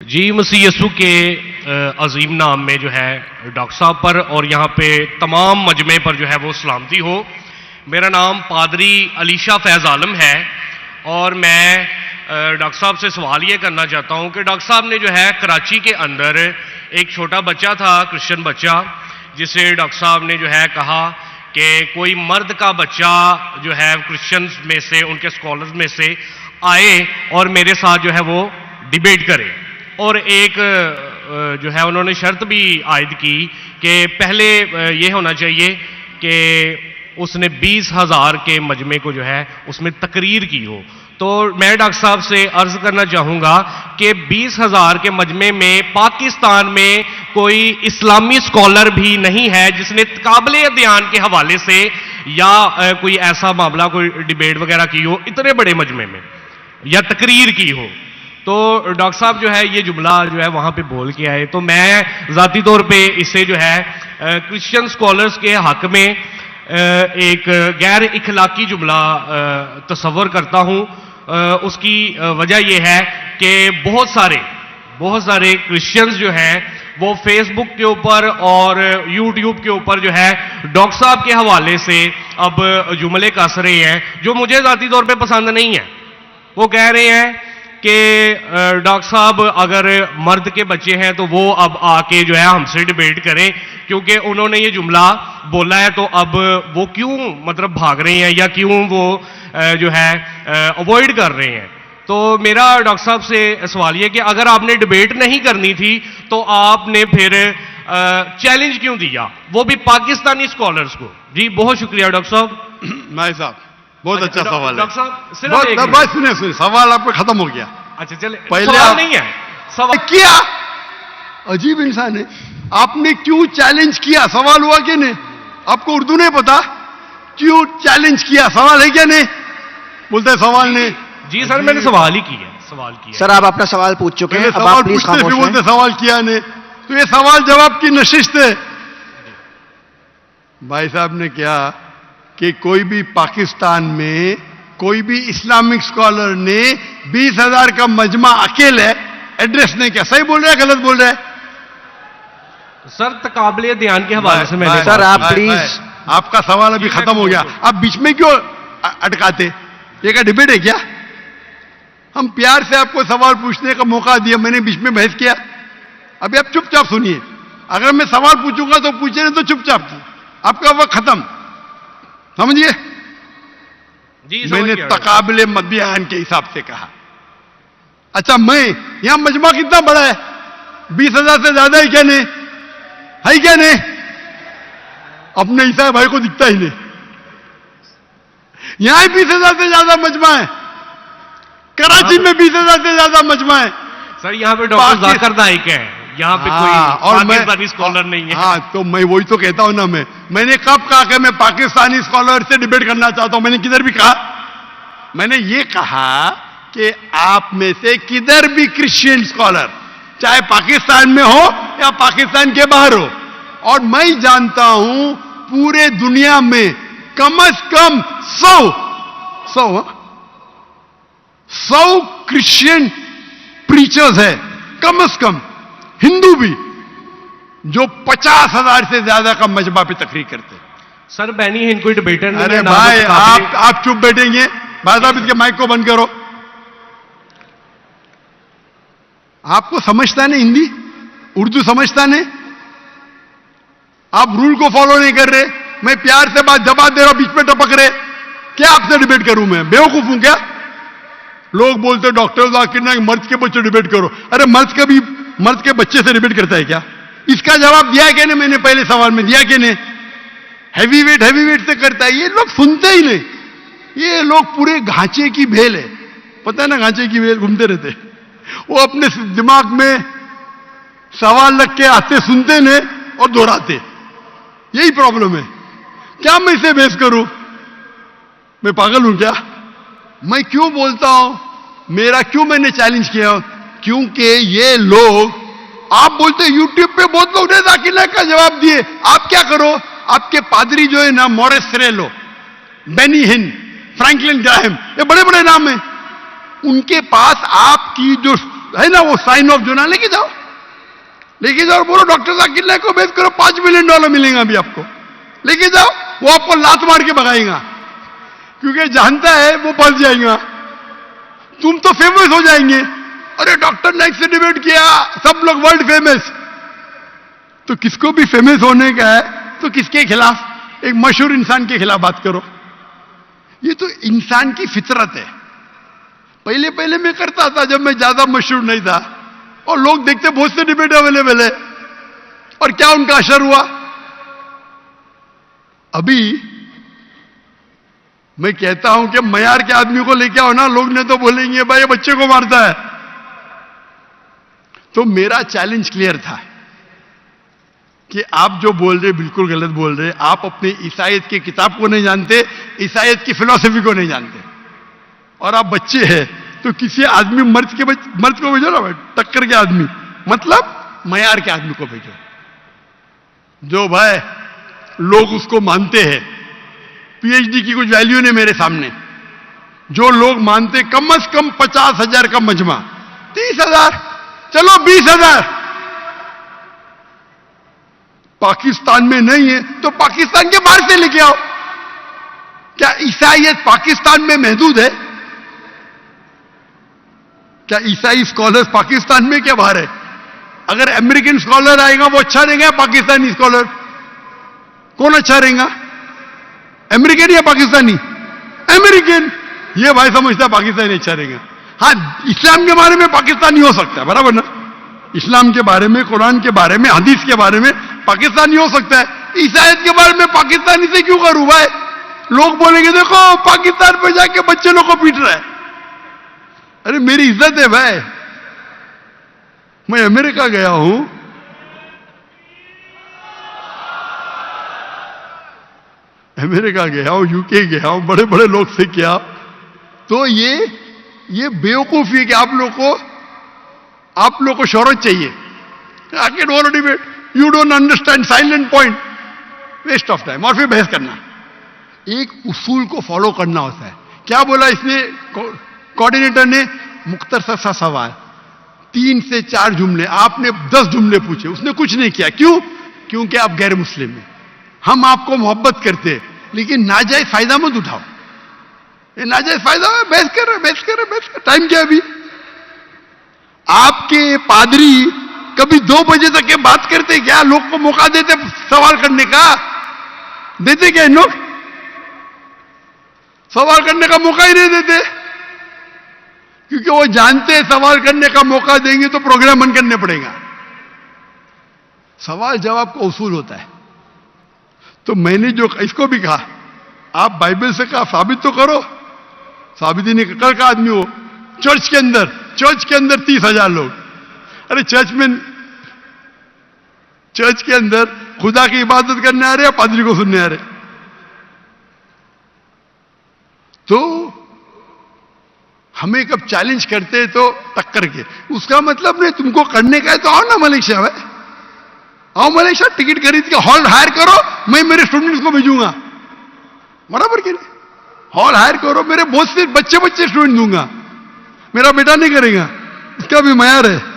जी मसीह यसू के अजीम नाम में जो है डॉक्टर साहब पर और यहाँ पे तमाम मजमे पर जो है वो सलामती हो। मेरा नाम पादरी अलीशा फैज़ आलम है और मैं डॉक्टर साहब से सवाल ये करना चाहता हूँ कि डॉक्टर साहब ने जो है कराची के अंदर एक छोटा बच्चा था, क्रिश्चियन बच्चा, जिसे डॉक्टर साहब ने जो है कहा कि कोई मर्द का बच्चा जो है क्रिश्चियंस में से, उनके स्कॉलर्स में से आए और मेरे साथ जो है वो डिबेट करे। और एक जो है उन्होंने शर्त भी आयद की कि पहले ये होना चाहिए कि उसने 20,000 के मजमे को जो है उसमें तकरीर की हो। तो मैं डॉक्टर साहब से अर्ज करना चाहूँगा कि 20,000 के मजमे में पाकिस्तान में कोई इस्लामी स्कॉलर भी नहीं है जिसने काबिल अध्ययन के हवाले से या कोई ऐसा मामला, कोई डिबेट वगैरह की हो इतने बड़े मजमे में या तकरीर की हो। तो डॉक्टर साहब जो है ये जुमला जो है वहाँ पे बोल के आए, तो मैं ज़ाती तौर पे इससे जो है क्रिश्चियन स्कॉलर्स के हक में एक गैर इखलाकी जुमला तस्वर करता हूँ। उसकी वजह यह है कि बहुत सारे क्रिश्चियंस जो हैं वो फेसबुक के ऊपर और यूट्यूब के ऊपर जो है डॉक्टर साहब के हवाले से अब जुमले कस रहे हैं जो मुझे ज़ाती तौर पे पसंद नहीं है। वो कह रहे हैं कि डॉक्टर साहब अगर मर्द के बच्चे हैं तो वो अब आके जो है हमसे डिबेट करें, क्योंकि उन्होंने ये जुमला बोला है, तो अब वो क्यों मतलब भाग रहे हैं या क्यों वो जो है अवॉइड कर रहे हैं। तो मेरा डॉक्टर साहब से सवाल ये कि अगर आपने डिबेट नहीं करनी थी तो आपने फिर चैलेंज क्यों दिया, वो भी पाकिस्तानी स्कॉलर्स को। जी बहुत शुक्रिया डॉक्टर साहब। माई साहब बहुत अच्छा सवाल है। डॉक्टर साहब बस सुने सवाल आपका खत्म हो गया। अच्छा चले, पहले सवाल आप नहीं है, सवाल किया। अजीब इंसान है, आपने क्यों चैलेंज किया? सवाल हुआ कि नहीं? आपको उर्दू नहीं पता? क्यों चैलेंज किया? सवाल है क्या नहीं? बोलते हैं सवाल नहीं। जी सर मैंने सवाल ही किया। सर आप अपना सवाल पूछ चुके हैं, अब सवाल आप प्लीज पूछते खामोश फिर बोलते रहें। सवाल किया नहीं, तो ये सवाल जवाब की नशिस्त है। भाई साहब ने क्या कि कोई भी पाकिस्तान में कोई भी इस्लामिक स्कॉलर ने 20,000 का मजमा अकेले एड्रेस नहीं किया। सही बोल रहा है गलत बोल रहा है? सर तकाबले ध्यान के हवाले से मैंने सर आप प्लीज, आपका सवाल अभी खत्म हो गया, आप बीच में क्यों अटकाते? ये क्या डिबेट है क्या? हम प्यार से आपको सवाल पूछने का मौका दिया, मैंने बीच में बहस किया? अभी आप चुपचाप सुनिए। अगर मैं सवाल पूछूंगा तो पूछे नहीं तो चुपचाप, आपका वक्त खत्म, समझिए। मैंने तकाबले बयान के हिसाब से कहा। अच्छा मैं यहां मजमा कितना बड़ा है? 20,000 से ज्यादा है क्या नहीं? है क्या नहीं? अपने ईसा भाई को दिखता ही नहीं। यहां 20,000 से ज्यादा मजमा है, कराची में 20,000 से ज्यादा मजमा है। सर यहाँ पे डॉक्टर जाकिर नाइक है, यहाँ पे कोई पाकिस्तानी स्कॉलर नहीं है। हाँ तो मैं वही तो कहता हूं ना। मैंने कब कहा कि मैं पाकिस्तानी स्कॉलर से डिबेट करना चाहता हूं? मैंने किधर भी कहा? मैंने ये कहा कि आप में से किधर भी क्रिश्चियन स्कॉलर, चाहे पाकिस्तान में हो या पाकिस्तान के बाहर हो, और मैं जानता हूं पूरे दुनिया में कम से कम 100 क्रिश्चियन प्रीचर्स है, कम से कम हिंदू भी, जो 50,000 से ज्यादा का मजमा पे तकरीर करते। सर बैनी हिंद कोई डिबेटर नहीं। अरे भाई आप चुप बैठेंगे? भाई साहब इसके माइक को बंद करो। आपको समझता नहीं हिंदी, उर्दू समझता नहीं, आप रूल को फॉलो नहीं कर रहे। मैं प्यार से बात जवाब दे रहा हूं, बीच में टपक रहे। क्या आपसे डिबेट करूं? मैं बेवकूफ हूं क्या? लोग बोलते डॉक्टर जाकिर नाइक मर्द के बच्चे डिबेट करो। अरे मर्द के बच्चे से डिबेट करता है क्या? इसका जवाब दिया कि नहीं? मैंने पहले सवाल में दिया कि नहीं? हैवी वेट से करता है। ये लोग सुनते ही नहीं। ये लोग पूरे घांचे की भेल है, पता है ना, घांचे की भेल घूमते रहते। वो अपने दिमाग में सवाल रख के आते, सुनते नहीं और दोहराते। यही प्रॉब्लम है। क्या मैं इसे बहस करूं? मैं पागल हूं क्या? मैं क्यों बोलता हूं? मैंने चैलेंज किया? क्योंकि ये लोग, आप बोलते यूट्यूब पे बहुत लोग ने जाकिर नाइक का जवाब दिए। आप क्या करो? आपके पादरी जो है ना, मॉरिस सेरेलो, बेनी हिन, फ्रैंकलिन ग्राहम, ये बड़े बड़े नाम हैं। उनके पास आपकी जो है ना वो साइन ऑफ जोना, लेके जाओ और बोलो डॉक्टर जाकिर नाइक को भेज करो, $5 मिलियन मिलेगा अभी आपको, लेके जाओ। वो आपको लात मार के भगाएगा, क्योंकि जानता है वो फंस जाएगा, तुम तो फेमस हो जाएंगे। अरे डॉक्टर नाइक से डिबेट किया, सब लोग वर्ल्ड फेमस। तो किसको भी फेमस होने का है तो किसके खिलाफ? एक मशहूर इंसान के खिलाफ बात करो। ये तो इंसान की फितरत है। पहले पहले मैं करता था जब मैं ज्यादा मशहूर नहीं था, और लोग देखते बहुत से डिबेट अवेलेबल है, और क्या उनका असर हुआ? अभी मैं कहता हूं कि मयार के आदमी को लेके आओ ना, लोग ने तो बोलेंगे भाई ये बच्चे को मारता है। तो मेरा चैलेंज क्लियर था कि आप जो बोल रहे बिल्कुल गलत बोल रहे। आप अपनी ईसाईयत की किताब को नहीं जानते, ईसाईयत की फिलॉसफी को नहीं जानते, और आप बच्चे हैं तो किसी आदमी मर्द को भेजो ना, टक्कर के आदमी, मतलब मयार के आदमी को भेजो, जो भाई लोग उसको मानते हैं। पीएचडी की कुछ वैल्यू नहीं मेरे सामने। जो लोग मानते कम से कम 50,000 का मजमा, 30,000, चलो 20,000। पाकिस्तान में नहीं है तो पाकिस्तान के बाहर से लेके आओ। क्या ईसाईयत पाकिस्तान में महदूद है? क्या ईसाई स्कॉलर्स पाकिस्तान में क्या बाहर है? अगर अमेरिकन स्कॉलर आएगा वो अच्छा रहेगा, पाकिस्तानी स्कॉलर कौन अच्छा रहेगा? अमेरिकन या पाकिस्तानी? अमेरिकन। ये भाई समझता है पाकिस्तानी अच्छा रहेगा। हाँ, इस्लाम के बारे में पाकिस्तानी हो सकता है, बराबर ना? इस्लाम के बारे में, कुरान के बारे में, हदीस के बारे में पाकिस्तानी हो सकता है। ईसाईयत के बारे में पाकिस्तानी से क्यों करूं भाई? लोग बोलेंगे देखो पाकिस्तान पे जाके बच्चे लोग को पीट रहा है। अरे मेरी इज्जत है भाई, मैं अमेरिका गया हूं, यूके गया हूं, बड़े बड़े लोग से किया। तो ये बेवकूफी है कि आप लोग को शोहरत चाहिए। आके don't debate, you don't understand, silent point, waste of time. और फिर बहस करना। एक उसूल को फॉलो करना होता है। क्या बोला इसने कोऑर्डिनेटर ने? मुख्तसर सा सवाल, 3 से 4 जुमले, आपने 10 जुमले पूछे, उसने कुछ नहीं किया। क्यों? क्योंकि आप गैर मुस्लिम हैं। हम आपको मोहब्बत करते हैं, लेकिन नाजायज फायदा मत उठाओ। ये नाजायज फायदा है, बहस कर। टाइम क्या अभी? आपके पादरी कभी 2 बजे तक के बात करते क्या? लोग को मौका देते सवाल करने का? देते क्या इन लोग? सवाल करने का मौका ही नहीं देते, क्योंकि वो जानते हैं सवाल करने का मौका देंगे तो प्रोग्राम बंद करने पड़ेगा। सवाल जवाब का उसूल होता है। तो मैंने जो इसको भी कहा, आप बाइबल से कहा साबित तो करो। साबित ही नहीं कर का आदमी हो। चर्च के अंदर 30,000 लोग। अरे चर्च के अंदर खुदा की इबादत करने आ रहे या पादरी को सुनने आ रहे? तो हमें कब चैलेंज करते हैं तो टक्कर के, उसका मतलब नहीं तुमको करने का है तो आओ ना मलेशिया में, आओ मलेशिया, टिकट खरीद के हॉल हायर करो, मैं मेरे स्टूडेंट्स को भेजूंगा, बराबर के नहीं? हॉल हायर करो, मेरे बहुत से बच्चे स्टूडेंट दूंगा, मेरा बेटा नहीं करेगा, इसका भी मयार है।